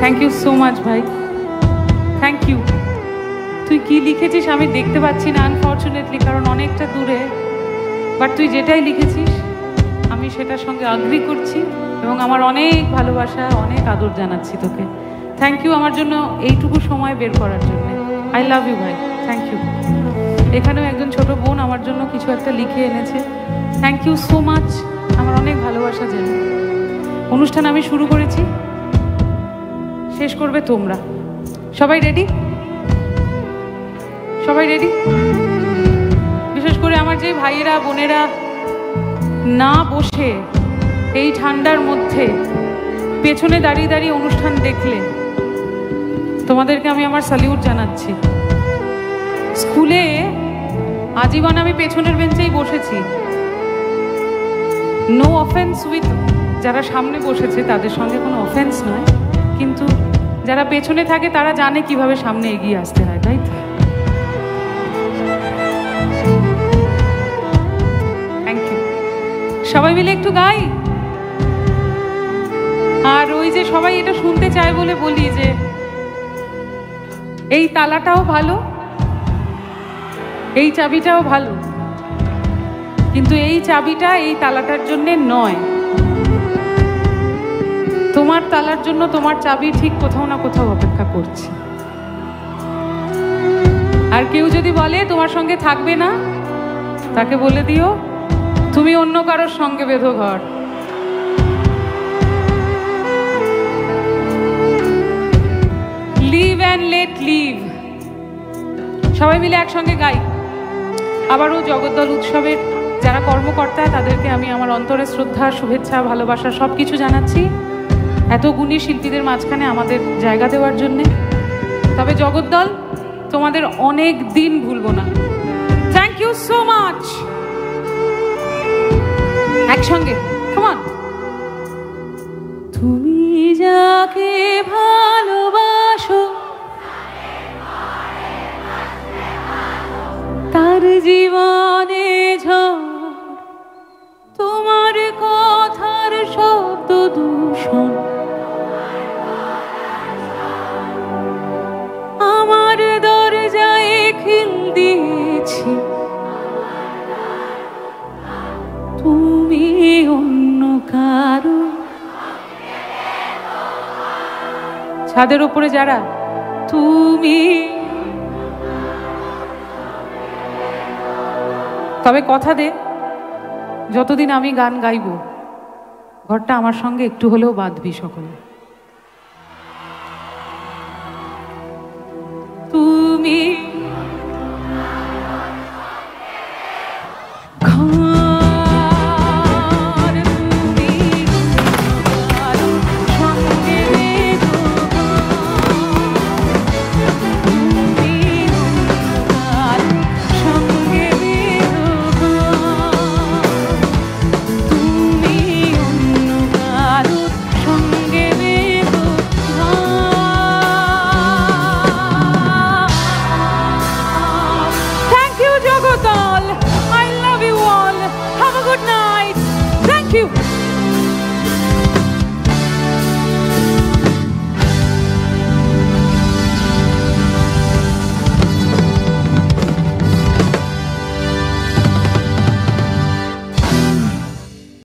Thank you so much ভাই, thank you. তুই কি লিখেছিস আমি দেখতে পাচ্ছি না আনফর্চুনেটলি, কারণ অনেকটা দূরে, বাট তুই যেটাই লিখেছিস আমি সেটার সঙ্গে আগ্রি করছি এবং আমার অনেক ভালোবাসা, অনেক আদর জানাচ্ছি তোকে। থ্যাংক ইউ আমার জন্য এইটুকু সময় বের করার জন্য। আই লাভ ইউ ভাই, থ্যাংক ইউ। এখানেও একজন ছোট বোন আমার জন্য কিছু একটা লিখে এনেছে, থ্যাংক ইউ সো মাচ, আমার অনেক ভালোবাসা জানি। অনুষ্ঠান আমি শুরু করেছি, শেষ করবে তোমরা। সবাই রেডি? সবাই রেডি? বিশেষ করে আমার যে ভাইয়েরা বোনেরা না বসে এই ঠান্ডার মধ্যে পেছনে দাঁড়িয়ে দাঁড়িয়ে অনুষ্ঠান দেখলে, তোমাদেরকে আমি আমার স্যালিউট জানাচ্ছি। স্কুলে আজীবন আমি পেছনের বেঞ্চেই বসেছি। নো অফেন্স উইথ যারা সামনে বসেছে, তাদের সঙ্গে কোনো অফেন্স নয়, কিন্তু যারা পেছনে থাকে তারা জানে কিভাবে সামনে এগিয়ে আসতে হয়, তাই তো? Thank you. সবাই মিলে একটু গাই। আর ওই যে সবাই এটা শুনতে চায় বলে বলি যে এই তালাটাও ভালো, এই চাবিটাও ভালো, কিন্তু এই চাবিটা এই তালাটার জন্য নয়। তোমার তালার জন্য তোমার চাবি ঠিক কোথাও না কোথাও অপেক্ষা করছে। আর কেউ যদি বলে তোমার সঙ্গে থাকবে না, তাকে বলে দিও তুমি অন্য কারোর সঙ্গে বেঁধো ঘর। Live and let live. সবাই মিলে একসঙ্গে গাই। আবারও জগদ্দল উৎসবের যারা কর্মকর্তা, তাদেরকে আমি আমার অন্তরে শ্রদ্ধা, শুভেচ্ছা, ভালোবাসা সব কিছু জানাচ্ছি এত গুণী শিল্পীদের মাঝখানে আমাদের জায়গা দেওয়ার জন্যে। তবে জগদ্দল, তোমাদের অনেক দিন ভুলবো না। Thank you so much. একসঙ্গে কাম অন। তুমি যাকে ভালোবাসো তার জীবনে ঝড়, তোমার কথার শব্দ দূষণ আমার দরজায় খিল দিয়েছি। তুমি অন্য কারো ছাদের উপরে যারা, তুমি তবে কথা দে, যতদিন আমি গান গাইব ঘরটা আমার সঙ্গে একটু হলেও বাঁধবি সকলে।